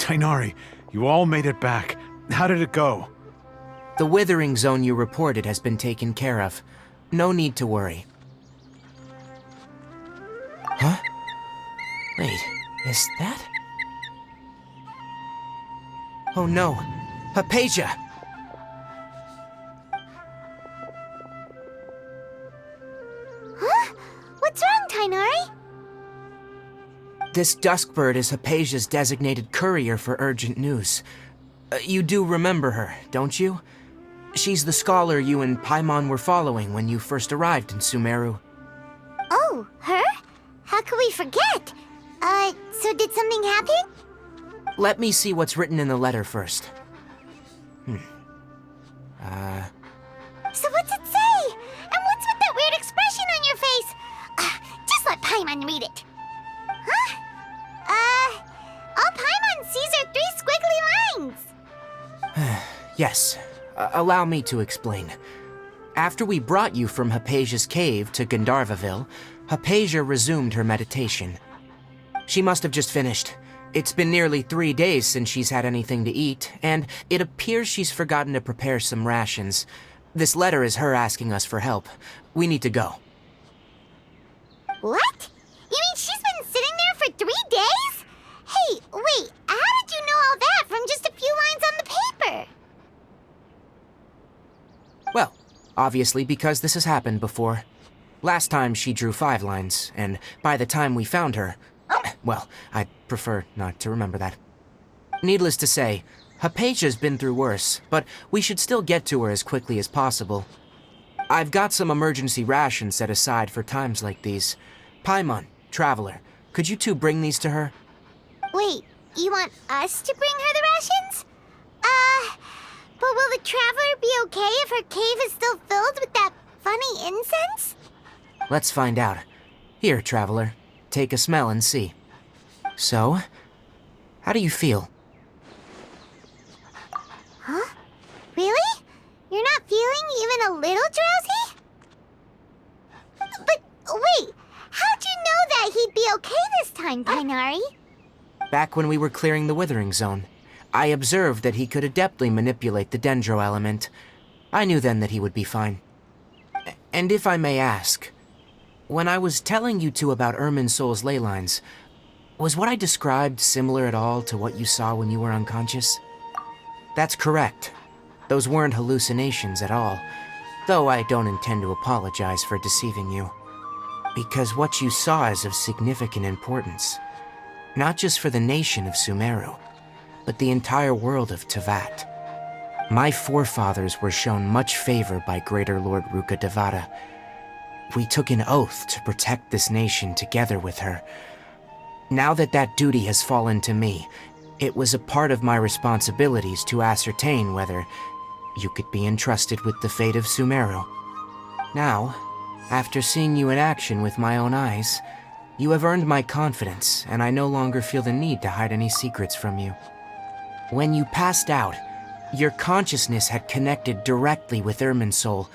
Tainari, you all made it back. How did it go? The withering zone you reported has been taken care of. No need to worry. Huh? Wait, is that? Oh no, Hypatia! Huh? What's wrong, Tainari? This Duskbird is Hypatia's designated courier for urgent news. You do remember her, don't you? She's the scholar you and Paimon were following when you first arrived in Sumeru. Oh, her? How could we forget? So did something happen? Let me see what's written in the letter first. So what's it say? And what's with that weird expression on your face? Just let Paimon read it. Huh? All Paimon sees are 3 squiggly lines. Yes, allow me to explain. After we brought you from Hypatia's cave to Gandharvaville, Hypatia resumed her meditation. She must have just finished. It's been nearly 3 days since she's had anything to eat, and it appears she's forgotten to prepare some rations. This letter is her asking us for help. We need to go. What? You mean she's been sitting there for 3 days? Hey, wait, how did you know all that from just a few lines on the paper? Well, obviously because this has happened before. Last time she drew 5 lines, and by the time we found her, well, I'd prefer not to remember that. Needless to say, Hypatia's been through worse, but we should still get to her as quickly as possible. I've got some emergency rations set aside for times like these. Paimon, Traveler, could you two bring these to her? Wait, you want us to bring her the rations? But will the Traveler be okay if her cave is still filled with that funny incense? Let's find out. Here, Traveler, take a smell and see. So, how do you feel? Huh? Really? You're not feeling even a little drowsy? But wait, how'd you know that he'd be okay this time, Tainari? Back when we were clearing the withering zone, I observed that he could adeptly manipulate the dendro element. I knew then that he would be fine. And if I may ask, when I was telling you two about Irminsul's ley lines, was what I described similar at all to what you saw when you were unconscious? That's correct. Those weren't hallucinations at all, though I don't intend to apologize for deceiving you. Because what you saw is of significant importance, not just for the nation of Sumeru, but the entire world of Teyvat. My forefathers were shown much favor by Greater Lord Rukkhadevata. We took an oath to protect this nation together with her. Now that that duty has fallen to me, it was a part of my responsibilities to ascertain whether you could be entrusted with the fate of Sumeru. Now, after seeing you in action with my own eyes, you have earned my confidence, and I no longer feel the need to hide any secrets from you. When you passed out, your consciousness had connected directly with Irminsul.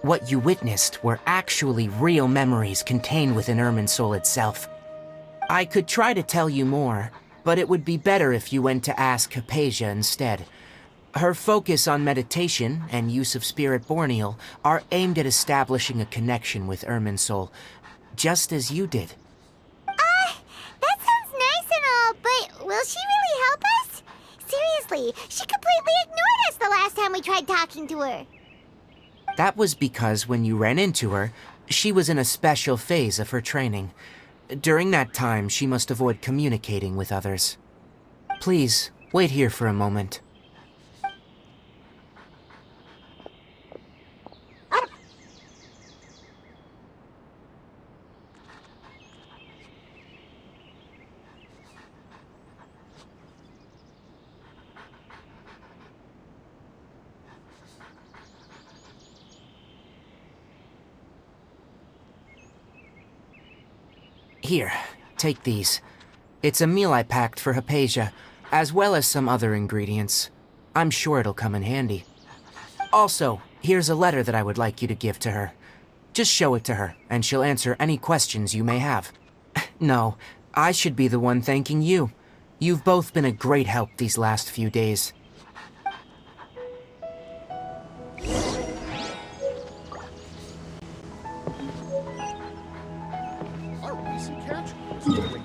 What you witnessed were actually real memories contained within Irminsul itself. I could try to tell you more, but it would be better if you went to ask Hypatia instead. Her focus on meditation and use of Spirit Borneal are aimed at establishing a connection with Irminsul, just as you did. That sounds nice and all, but will she really help us? Seriously, she completely ignored us the last time we tried talking to her. That was because when you ran into her, she was in a special phase of her training. During that time, she must avoid communicating with others. Please, wait here for a moment. Here, take these. It's a meal I packed for Hypatia, as well as some other ingredients. I'm sure it'll come in handy. Also, here's a letter that I would like you to give to her. Just show it to her, and she'll answer any questions you may have. No, I should be the one thanking you. You've both been a great help these last few days. Our recent character was great.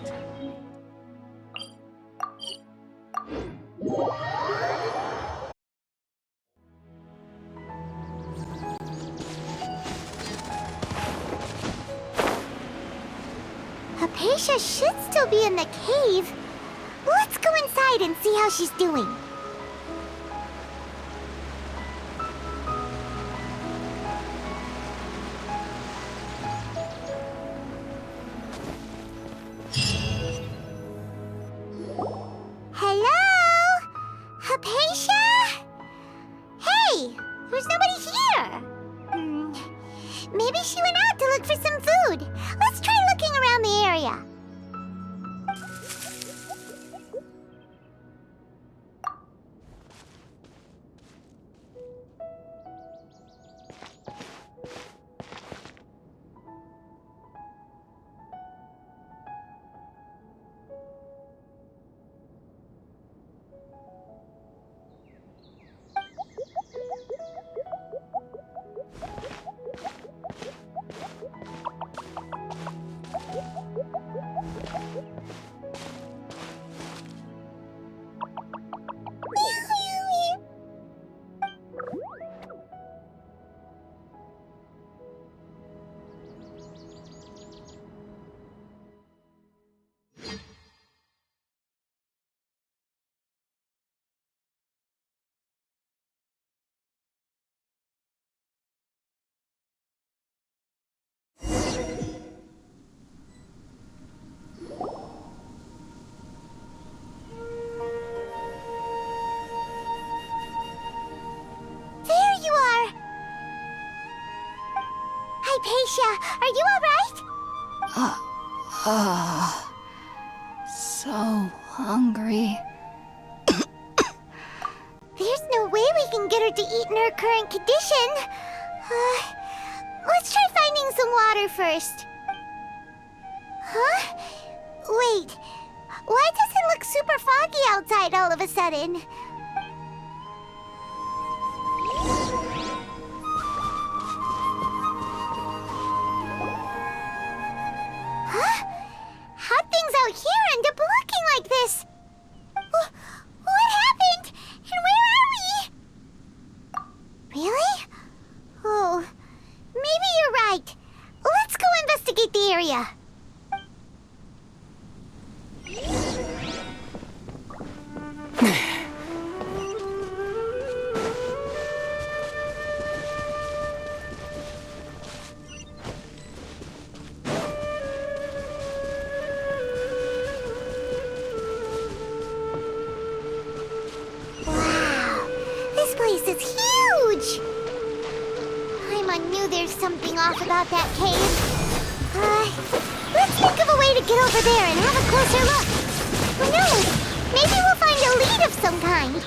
Hypatia should still be in the cave. Let's go inside and see how she's doing. Hello? Hypatia? Hey, there's nobody here. Maybe she went out to look for some food. Let's try looking around the area. There you are! Hypatia, are you alright? So hungry. There's no way we can get her to eat in her current condition. Let's try finding some water first. Huh? Wait, why does it look super foggy outside all of a sudden? Huh? How'd things out here end up looking like this? What happened? And where are we? Really? Oh, maybe you're right. Let's go investigate the area. Wow, this place is huge! Paimon knew there's something off about that cave. Let's think of a way to get over there and have a closer look. Who knows? Maybe we'll find a lead of some kind.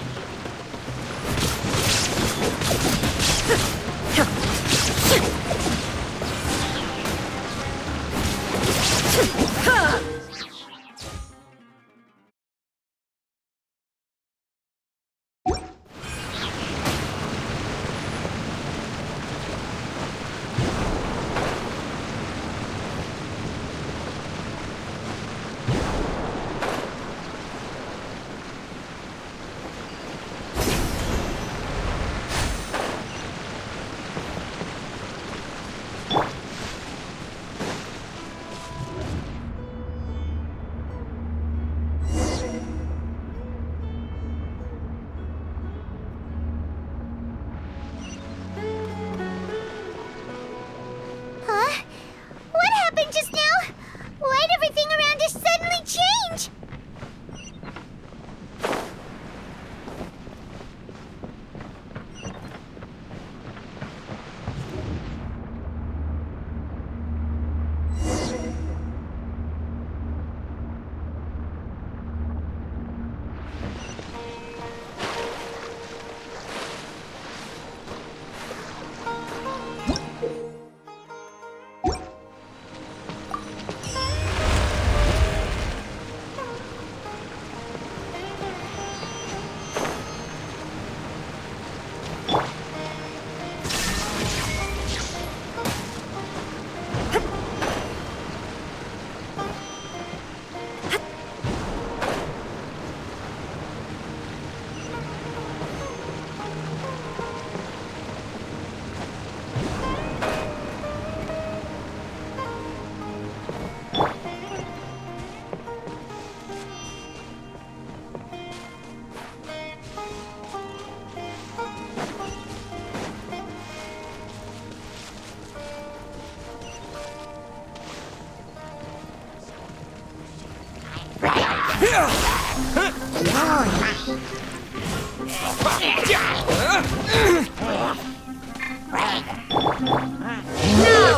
Now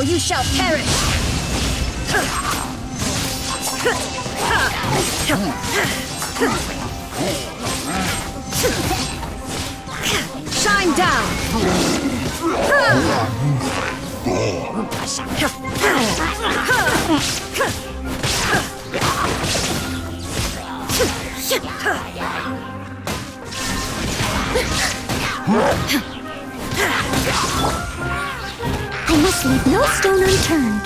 you shall perish! Shine down! I must leave no stone unturned.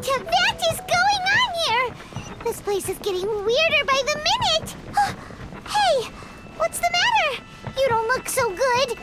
What is going on here? This place is getting weirder by the minute. Hey, what's the matter? You don't look so good.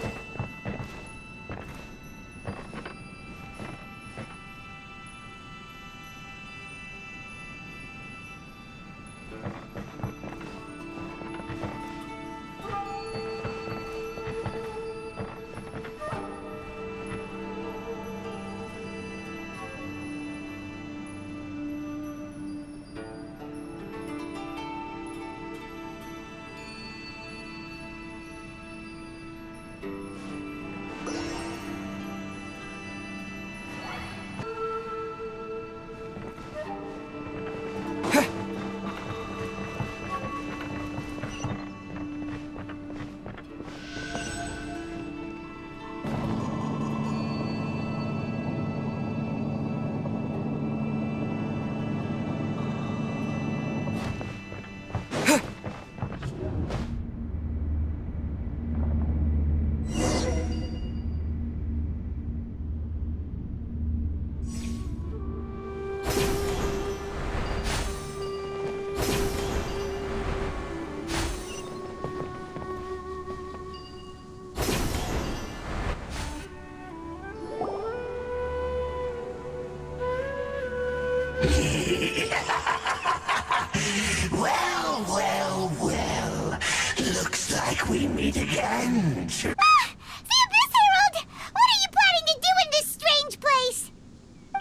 Well. Looks like we meet again. The Abyss Herald! What are you planning to do in this strange place?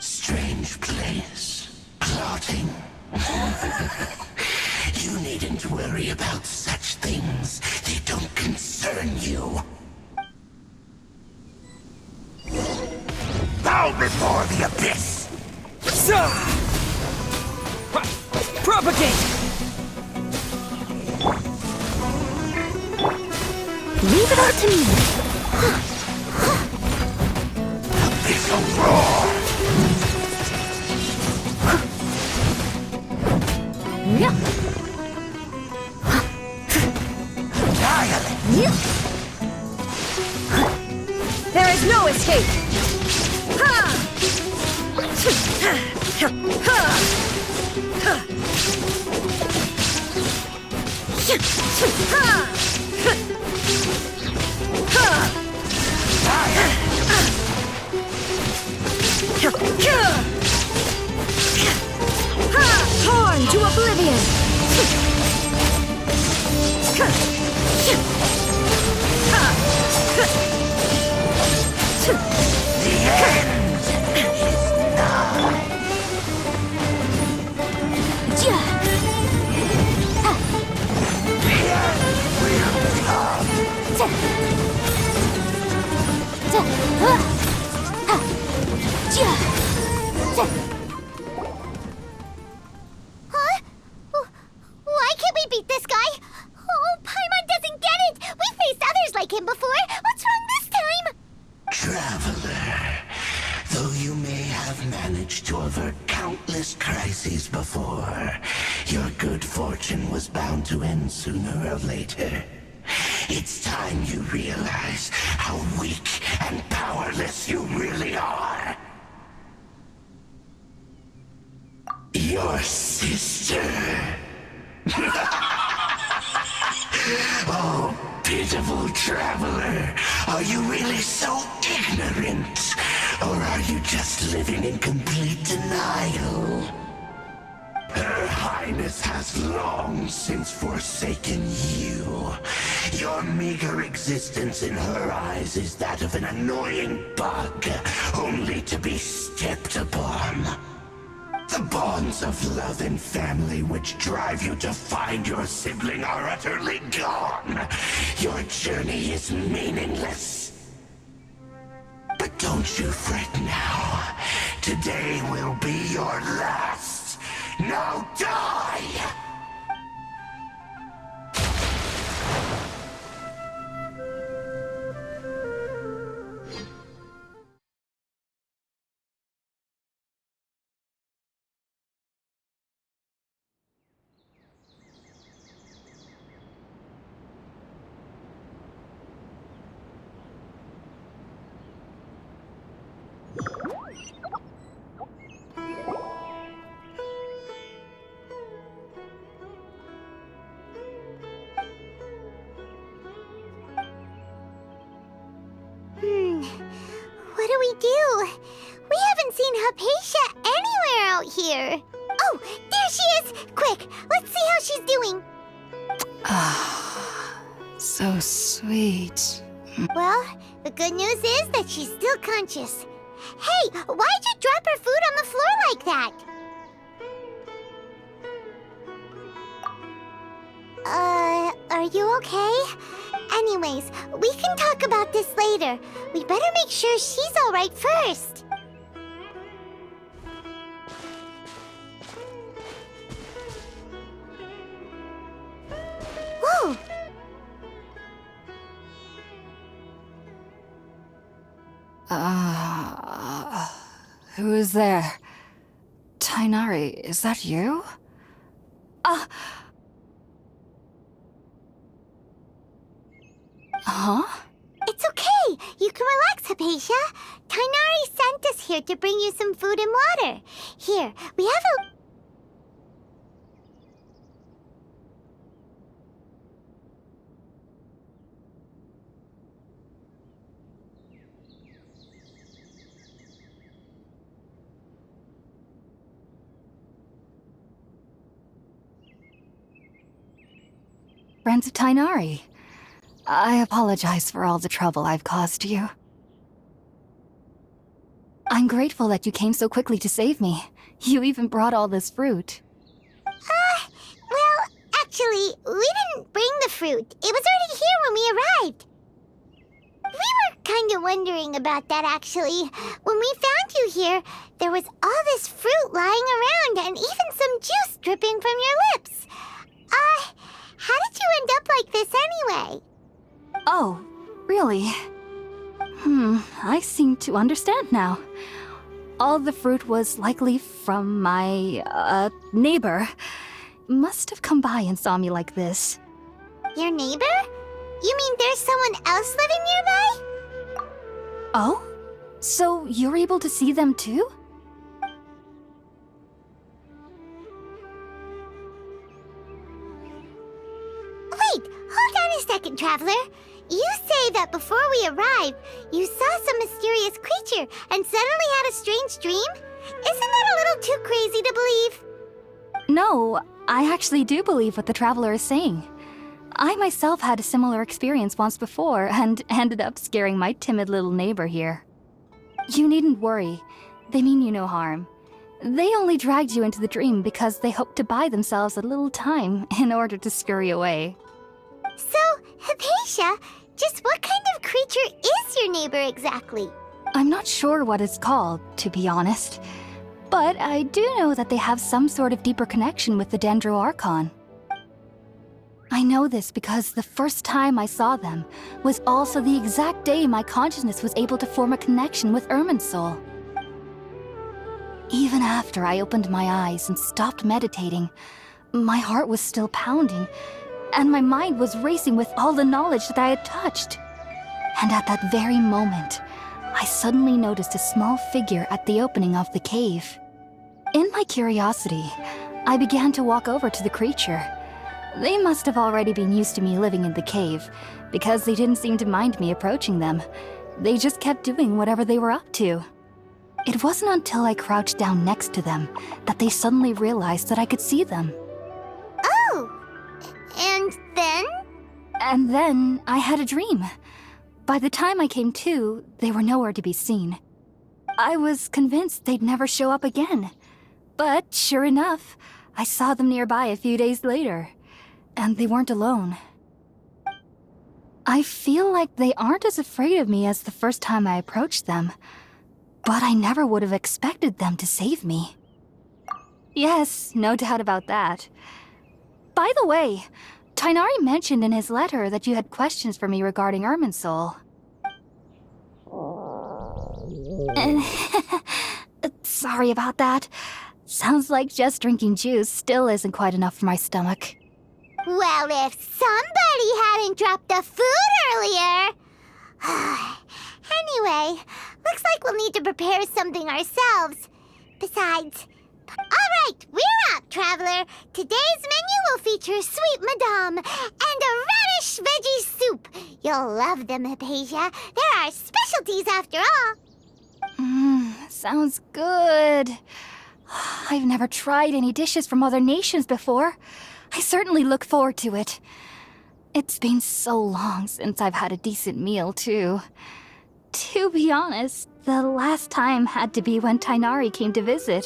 Strange place. Plotting. You needn't worry about such things. They don't concern you. Bow before the Abyss! to me. Abyssal roar! Yeah. Annihilate! There is no escape. Ha! Torn to oblivion. The end is nigh. Huh? Why can't we beat this guy? Oh, Paimon doesn't get it! We faced others like him before! What's wrong this time? Traveler, though you may have managed to avert countless crises before, your good fortune was bound to end sooner or later. It's time you realize how weak and powerless you really are. Your sister. Oh, pitiful traveler. Are you really so ignorant? Or are you just living in complete denial? Her Highness has long since forsaken you. Your meager existence in her eyes is that of an annoying bug, only to be stepped upon. The bonds of love and family which drive you to find your sibling are utterly gone. Your journey is meaningless. But don't you fret now. Today will be your last. Now die! What do we do? We haven't seen Hypatia anywhere out here. Oh, there she is! Quick, let's see how she's doing. So sweet. Well, the good news is that she's still conscious. Hey, why'd you drop her food on the floor like that? Are you okay? Anyways, we can talk about this later. We better make sure she's alright first. Whoa! Who is there? Tainari, is that you? Huh? It's okay. You can relax, Hypatia. Tainari sent us here to bring you some food and water. Here, we have a... Friends of Tainari. I apologize for all the trouble I've caused you. I'm grateful that you came so quickly to save me. You even brought all this fruit. Well, actually, we didn't bring the fruit. It was already here when we arrived. We were kind of wondering about that, actually. When we found you here, there was all this fruit lying around and even some juice dripping from your lips. How did you end up like this anyway? Oh, Really? I seem to understand now. All the fruit was likely from my, neighbor. Must have come by and saw me like this. Your neighbor? You mean there's someone else living nearby? Oh? So you're able to see them too? Wait, hold on a second, Traveler. You say that before we arrived, you saw some mysterious creature and suddenly had a strange dream? Isn't that a little too crazy to believe? No, I actually do believe what the traveler is saying. I myself had a similar experience once before and ended up scaring my timid little neighbor here. You needn't worry. They mean you no harm. They only dragged you into the dream because they hoped to buy themselves a little time in order to scurry away. So, Hypatia, just what kind of creature is your neighbor exactly? I'm not sure what it's called, to be honest. But I do know that they have some sort of deeper connection with the Dendro Archon. I know this because the first time I saw them was also the exact day my consciousness was able to form a connection with Irminsul. Even after I opened my eyes and stopped meditating, my heart was still pounding, and my mind was racing with all the knowledge that I had touched. And at that very moment, I suddenly noticed a small figure at the opening of the cave. In my curiosity, I began to walk over to the creature. They must have already been used to me living in the cave, because they didn't seem to mind me approaching them. They just kept doing whatever they were up to. It wasn't until I crouched down next to them that they suddenly realized that I could see them. Oh! And then? And then I had a dream. By the time I came to, they were nowhere to be seen. I was convinced they'd never show up again. But sure enough, I saw them nearby a few days later. And they weren't alone. I feel like they aren't as afraid of me as the first time I approached them. But I never would have expected them to save me. Yes, no doubt about that. By the way, Tighnari mentioned in his letter that you had questions for me regarding Irminsul. Sorry about that. Sounds like just drinking juice still isn't quite enough for my stomach. Well, if somebody hadn't dropped the food earlier... Anyway, looks like we'll need to prepare something ourselves. Besides... Alright, we're up, Traveler. Today's menu will feature sweet madame and a radish veggie soup. You'll love them, Hypatia. They're our specialties after all. Sounds good. I've never tried any dishes from other nations before. I certainly look forward to it. It's been so long since I've had a decent meal, too. To be honest, the last time had to be when Tighnari came to visit.